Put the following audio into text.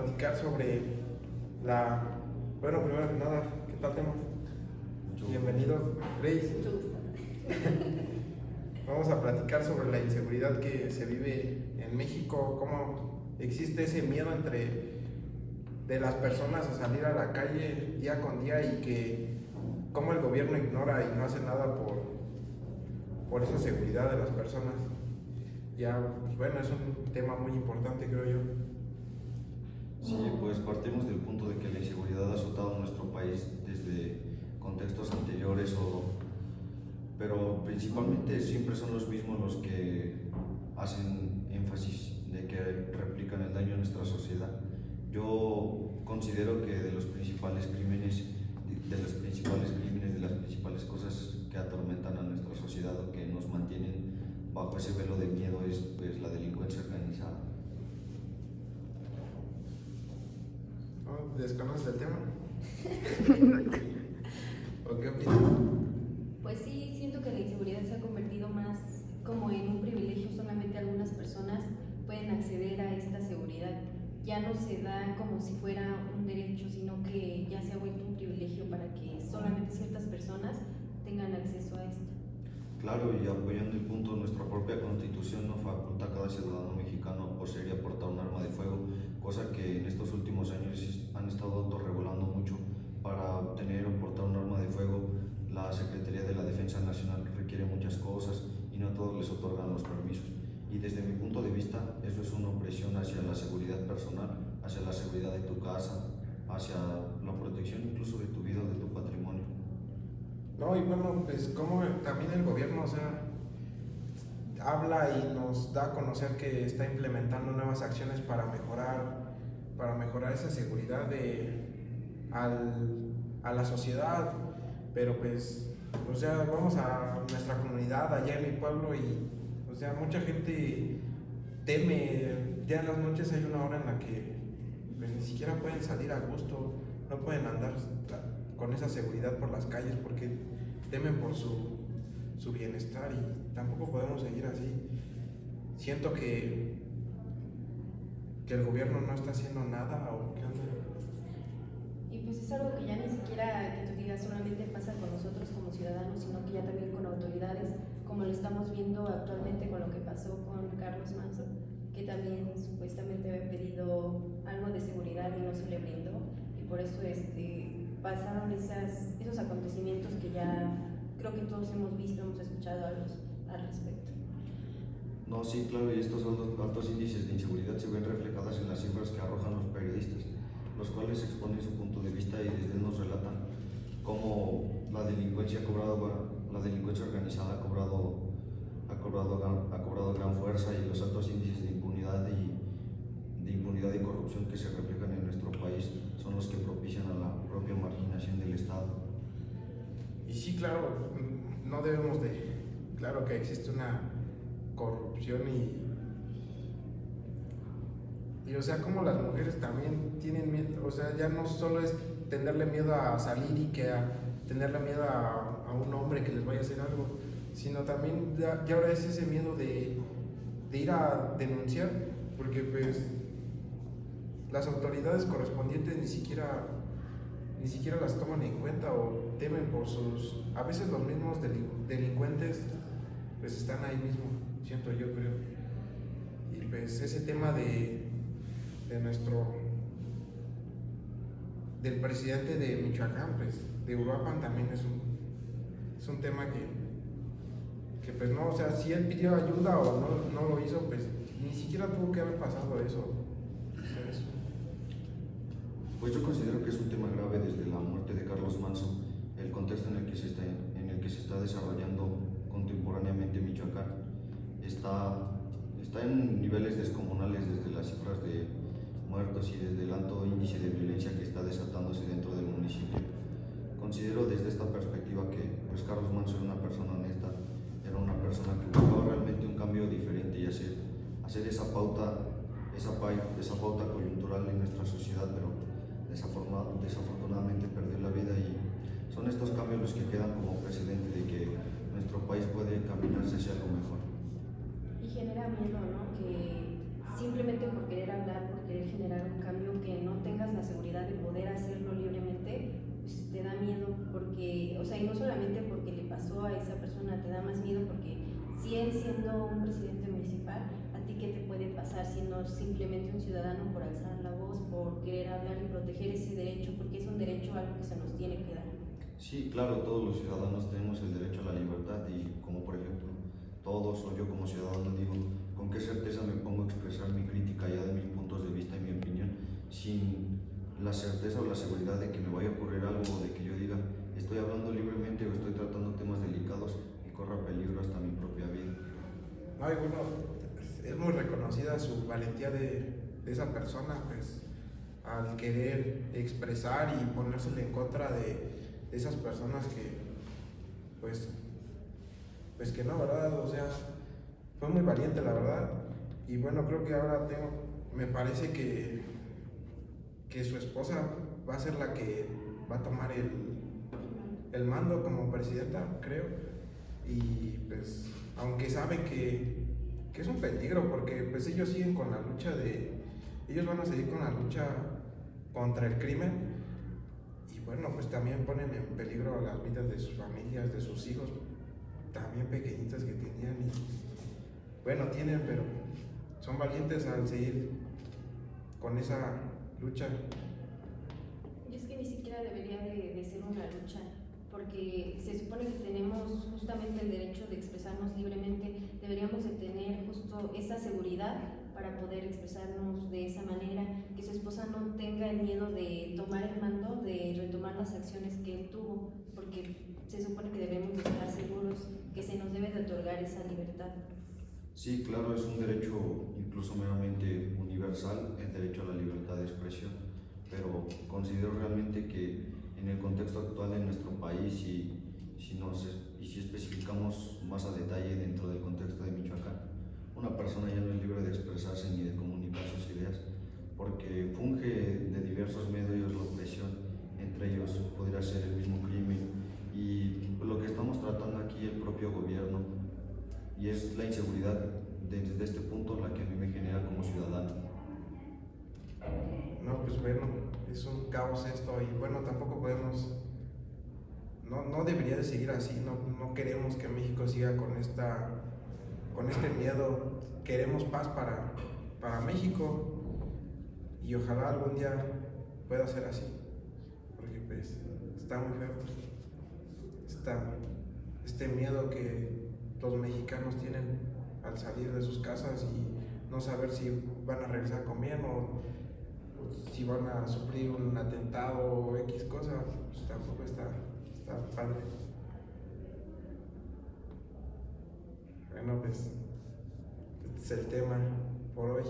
platicar sobre la... Bueno, primero que nada, ¿qué tal tema? Bienvenido, Grace. Mucho gusto. Vamos a platicar sobre la inseguridad que se vive en México, cómo existe ese miedo de las personas a salir a la calle día con día y que cómo el gobierno ignora y no hace nada por esa seguridad de las personas. Ya, pues bueno, es un tema muy importante, creo yo. Sí, pues partimos del punto de que la inseguridad ha azotado a nuestro país desde contextos anteriores, pero principalmente siempre son los mismos los que hacen énfasis de que replican el daño a nuestra sociedad. Yo considero que de los principales crímenes, de las principales cosas que atormentan a nuestra sociedad o que nos mantienen bajo ese velo de miedo es pues, la delincuencia organizada. ¿Desconoces el tema? ¿O qué opinas? Pues sí, siento que la inseguridad se ha convertido más como en un privilegio. Solamente algunas personas pueden acceder a esta seguridad. Ya no se da como si fuera un derecho, sino que ya se ha vuelto un privilegio para que solamente ciertas personas tengan acceso a esto. Claro, y apoyando el punto, nuestra propia Constitución no faculta a cada ciudadano mexicano a poseer y a portar un arma de fuego, cosa que en estos últimos años han estado autorregulando mucho. Para obtener o portar un arma de fuego, la Secretaría de la Defensa Nacional requiere muchas cosas y no a todos les otorgan los permisos. Y desde mi punto de vista, eso es una opresión hacia la seguridad personal, hacia la seguridad de tu casa, hacia la protección incluso de tu vida o de tu patrimonio. No, y bueno, pues como también el gobierno, o sea, habla y nos da a conocer que está implementando nuevas acciones para mejorar esa seguridad a la sociedad, pero pues, o sea, vamos a nuestra comunidad allá en mi pueblo y, o sea, mucha gente teme. Ya en las noches hay una hora en la que pues, ni siquiera pueden salir a gusto, no pueden andar con esa seguridad por las calles porque temen por su bienestar y tampoco podemos seguir así. Siento que el gobierno no está haciendo nada o qué onda. Y pues es algo que ya ni siquiera, que tú digas, solamente pasa con nosotros como ciudadanos, sino que ya también con autoridades, como lo estamos viendo actualmente con lo que pasó con Carlos Manzo, que también supuestamente había pedido algo de seguridad y no se le brindó, y por eso pasaron esos acontecimientos que ya creo que todos hemos visto, hemos escuchado al respecto. No, sí, claro, y estos altos índices de inseguridad se ven reflejadas en las cifras que arrojan los periodistas, los cuales exponen su punto de vista y desde nos relatan cómo la delincuencia organizada ha cobrado gran fuerza y los altos índices de impunidad y corrupción que se reflejan en nuestro país son los que propician a la propia marginación del Estado. Y sí, claro, no debemos claro que existe una corrupción y o sea, como las mujeres también tienen miedo, o sea, ya no solo es tenerle miedo a salir y que a tenerle miedo a un hombre que les vaya a hacer algo, sino también ya ahora es ese miedo de ir a denunciar, porque pues las autoridades correspondientes ni siquiera las toman en cuenta o temen por a veces los mismos delincuentes pues están ahí mismo, siento yo, creo. Y pues ese tema del presidente de Michoacán, pues de Uruapan también es un tema que pues no, o sea, si él pidió ayuda o no lo hizo, pues ni siquiera tuvo que haber pasado eso. Pues yo considero que es un tema grave desde la muerte de Carlos Manzo, el contexto en el que se está desarrollando contemporáneamente Michoacán. Está en niveles descomunales desde las cifras de muertos y desde el alto índice de violencia que está desatándose dentro del municipio. Considero desde esta perspectiva que pues Carlos Manzo era una persona honesta, era una persona que buscaba realmente un cambio diferente y hacer esa pauta coyuntural en nuestra sociedad, pero desafortunadamente perdió la vida y son estos cambios los que quedan como precedente de que nuestro país puede encaminarse hacia algo mejor. Y genera miedo, ¿no? Que simplemente por querer hablar, por querer generar un cambio que persona te da más miedo porque si él siendo un presidente municipal, ¿a ti qué te puede pasar siendo simplemente un ciudadano por alzar la voz, por querer hablar y proteger ese derecho? Porque es un derecho algo que se nos tiene que dar. Sí, claro, todos los ciudadanos tenemos el derecho a la libertad y como por ejemplo todos o yo como ciudadano digo, ¿con qué certeza me pongo a expresar mi crítica ya de mis puntos de vista y mi opinión sin la certeza o la seguridad de que me vaya a ocurrir algo o de que yo diga estoy hablando libremente o estoy tratando temas delicados y corra peligro hasta mi propia vida? No, y bueno, es muy reconocida su valentía de esa persona, pues, al querer expresar y ponérsele en contra de esas personas que, pues que no, ¿verdad? O sea, fue muy valiente, la verdad. Y bueno, creo que ahora me parece que su esposa va a ser la que va a tomar el mando como presidenta, creo. Y pues, aunque saben que es un peligro, porque pues ellos siguen con la lucha ellos van a seguir con la lucha contra el crimen. Y bueno, pues también ponen en peligro las vidas de sus familias, de sus hijos, también pequeñitas que tenían. Y bueno, tienen, pero son valientes al seguir con esa lucha. Y es que ni siquiera debería de ser una lucha, porque se supone que tenemos justamente el derecho de expresarnos libremente, deberíamos de tener justo esa seguridad para poder expresarnos de esa manera, que su esposa no tenga el miedo de tomar el mando, de retomar las acciones que él tuvo, porque se supone que debemos de estar seguros que se nos debe de otorgar esa libertad. Sí, claro, es un derecho incluso meramente universal, el derecho a la libertad de expresión, pero considero realmente que en el contexto actual de nuestro país y si especificamos más a detalle dentro del contexto de Michoacán, una persona ya no es libre de expresarse ni de comunicar sus ideas porque funge de diversos medios la opresión, entre ellos podría ser el mismo crimen y lo que estamos tratando aquí el propio gobierno, y es la inseguridad desde este punto la que a mí me genera como ciudadano. No, pues bueno, es un caos esto y bueno, tampoco podemos, no debería de seguir así, no queremos que México siga con este miedo, queremos paz para México y ojalá algún día pueda ser así, porque pues está muy feo, este miedo que los mexicanos tienen al salir de sus casas y no saber si van a regresar con bien o si van a sufrir un atentado o X cosa, pues tampoco está padre. Bueno, pues este es el tema por hoy.